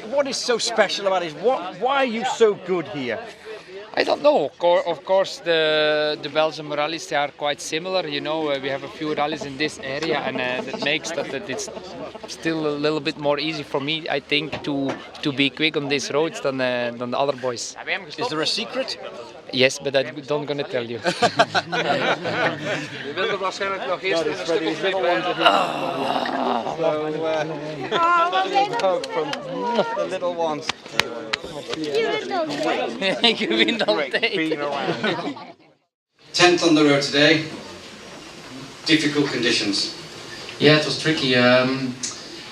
What is so special about it? Why are you so good here? I don't know. Of course, the Belgian rallies, they are quite similar. You know, we have a few rallies in this area, and that makes that it's still a little bit more easy for me, I think, to be quick on these roads than the other boys. Is there a secret? Yes, but I'm not gonna tell you. Je wilt er waarschijnlijk nog eerst een stuk of twee blijven. From the little ones. Je wint altijd. 10th on the road today. Difficult conditions. Yeah, it was tricky.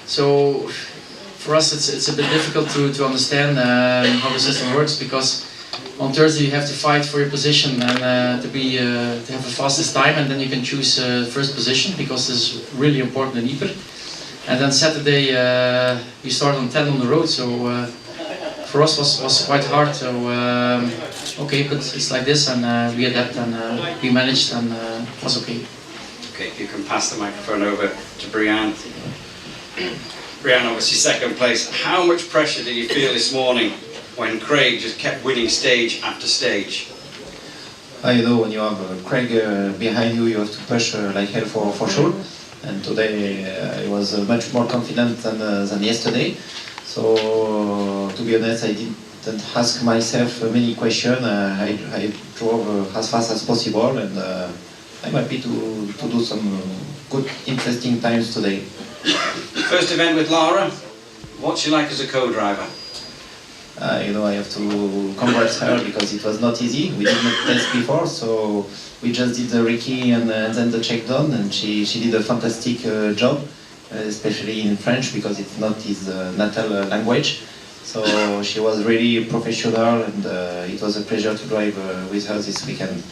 So for us, it's a bit difficult to understand how the system works, because on Thursday you have to fight for your position and to have the fastest time, and then you can choose first position, because this is really important in Ypres. And then Saturday you start on 10 on the road, so for us was quite hard. So okay, but it's like this, and we adapt, and we managed, and it was okay. Okay, if you can pass the microphone over to Breen. Breen, obviously second place. How much pressure did you feel this morning when Craig just kept winning stage after stage? You know, when you have Craig behind you, you have to push like hell for sure. And today I was much more confident than yesterday. So to be honest, I didn't ask myself many questions. I drove as fast as possible, and I'm happy to do some good, interesting times today. First event with Lara. What's she like as a co-driver? You know, I have to congrats her, because it was not easy. We did not test before, so we just did the recce and then the check done, and she did a fantastic job, especially in French, because it's not his natal language. So she was really professional, and it was a pleasure to drive with her this weekend.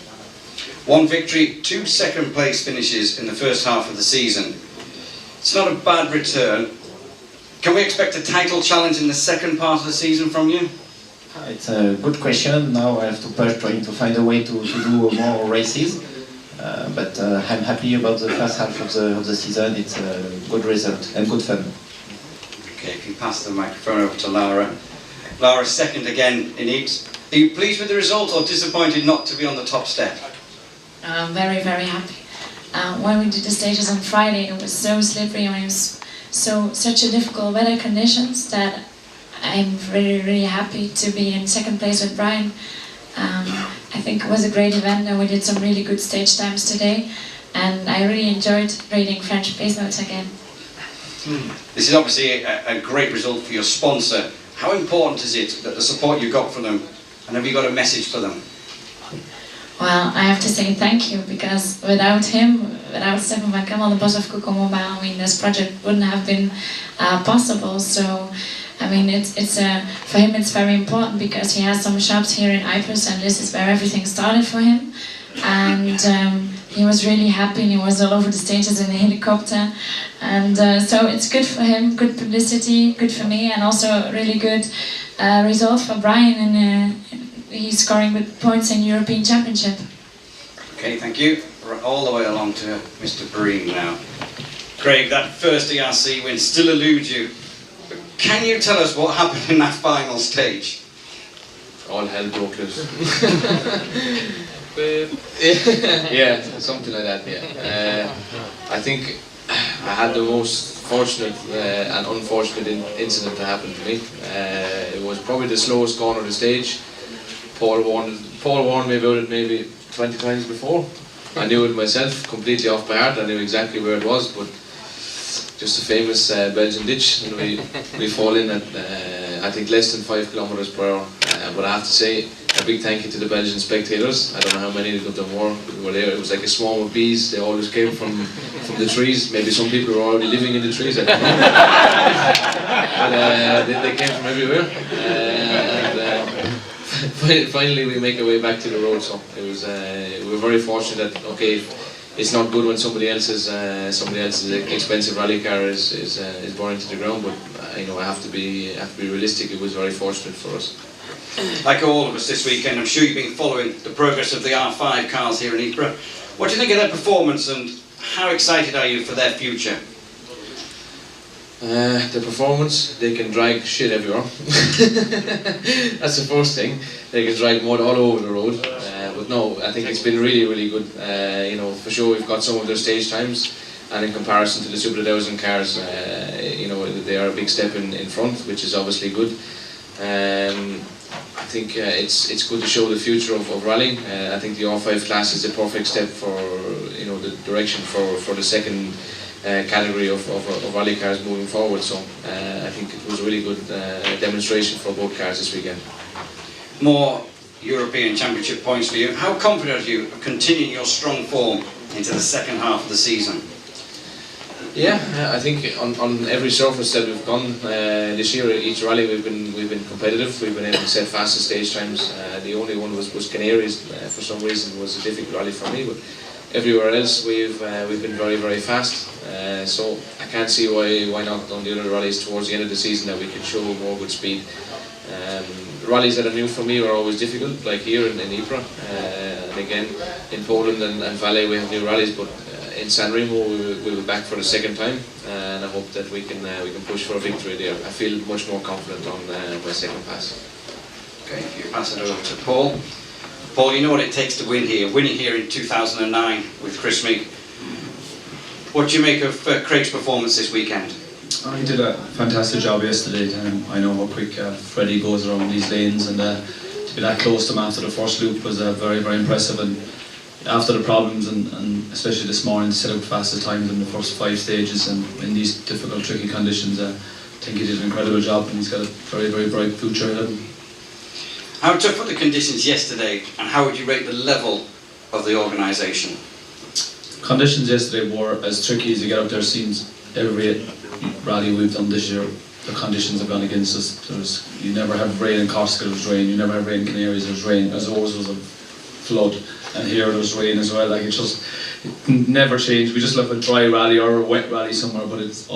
One victory, 2 second place finishes in the first half of the season. It's not a bad return. Can we expect a title challenge in the second part of the season from you? It's a good question. Now I have to push, trying to find a way to do more races. But I'm happy about the first half of the season. It's a good result and good fun. Okay, if you pass the microphone over to Lara. Lara, second again in Ypres. Are you pleased with the result, or disappointed not to be on the top step? I'm very, very happy. When we did the stages on Friday, it was so slippery, and it was such a difficult weather conditions that I'm really, really happy to be in second place with Breen. I think it was a great event, and we did some really good stage times today, and I really enjoyed reading French pace notes again. This is obviously a great result for your sponsor. How important is it that the support you got from them, and have you got a message for them? Well, I have to say thank you, because without him, without Stefan van Kemmel, the boss of GoPro Mobile, I mean, this project wouldn't have been possible. So, I mean, for him it's very important, because he has some shops here in Ypres, and this is where everything started for him. And he was really happy, and he was all over the stages in the helicopter. And so it's good for him, good publicity, good for me, and also a really good result for Breen. And he's scoring good points in European Championship. Okay, thank you. We're all the way along to Mr. Breen now. Craig, that first ERC win still eludes you. But can you tell us what happened in that final stage? All hell broke loose. Yeah, something like that, yeah. I think I had the most fortunate and unfortunate incident that happened to me. It was probably the slowest corner of the stage. Paul warned me about it maybe 20 times before. I knew it myself, completely off by heart. I knew exactly where it was, but just a famous Belgian ditch, and we fall in at I think less than 5 kilometers per hour. But I have to say a big thank you to the Belgian spectators. I don't know how many of them were there. It was like a swarm of bees. They always came from the trees. Maybe some people were already living in the trees, I don't know. But they came from everywhere. Finally we make our way back to the road, so it was, we were very fortunate that, okay, it's not good when somebody else's expensive rally car is borne into the ground, but you know, I have to be realistic. It was very fortunate for us. Like all of us this weekend, I'm sure you've been following the progress of the R5 cars here in Ypres. What do you think of their performance, and how excited are you for their future? The performance, they can drag shit everywhere. That's the first thing. They can drag mud all over the road. But no, I think it's been really, really good. You know, for sure we've got some of their stage times, and in comparison to the Super 1000 cars, you know, they are a big step in front, which is obviously good. I think it's good to show the future of rallying. I think the R5 class is the perfect step for, you know, the direction for the second category of rally cars moving forward. So I think it was a really good demonstration for both cars this weekend. More European Championship points for you. How confident are you of continuing your strong form into the second half of the season? Yeah, I think on every surface that we've gone this year, each rally we've been competitive. We've been able to set fastest stage times. The only one was Canaries. For some reason, was a difficult rally for me, but everywhere else we've been very, very fast. So I can't see why not on the other rallies towards the end of the season that we can show more good speed. Rallies that are new for me are always difficult, like here in Ypres, and again in Poland and Valais we have new rallies, but in San Remo we'll be back for the second time, and I hope that we can push for a victory there. I feel much more confident on my second pass. Okay, you pass it over to Paul. Paul, you know what it takes to win here. Winning here in 2009 with Chris Meek. What do you make of Craig's performance this weekend? He did a fantastic job yesterday. I know how quick Freddie goes around these lanes, and to be that close to him after the first loop was very, very impressive. And after the problems, and especially this morning, to set up fastest times in the first 5 stages and in these difficult, tricky conditions, I think he did an incredible job, and he's got a very, very bright future ahead of him. How tough were the conditions yesterday, and how would you rate the level of the organisation? Conditions yesterday were as tricky as you get up there. Scenes every rally we've done this year, the conditions have gone against us. You never have rain in Corsica, there was rain. You never have rain in Canaries, there was rain. As always was a flood, and here there was rain as well. Like it never changed. We just love a dry rally or a wet rally somewhere, but it's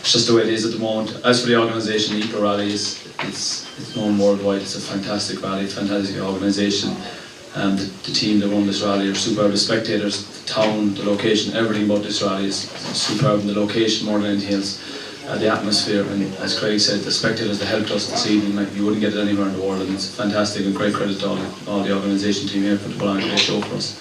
just the way it is at the moment. As for the organisation, Ypres Rally it's known worldwide. It's a fantastic rally, fantastic organisation. The team that run this rally are superb. The spectators, the town, the location, everything about this rally is superb. And the location more than anything else, the atmosphere, and as Craig said, the spectators that helped us this evening, like you wouldn't get it anywhere in the world, and it's fantastic, and great credit to all the organisation team here for putting on a great show for us.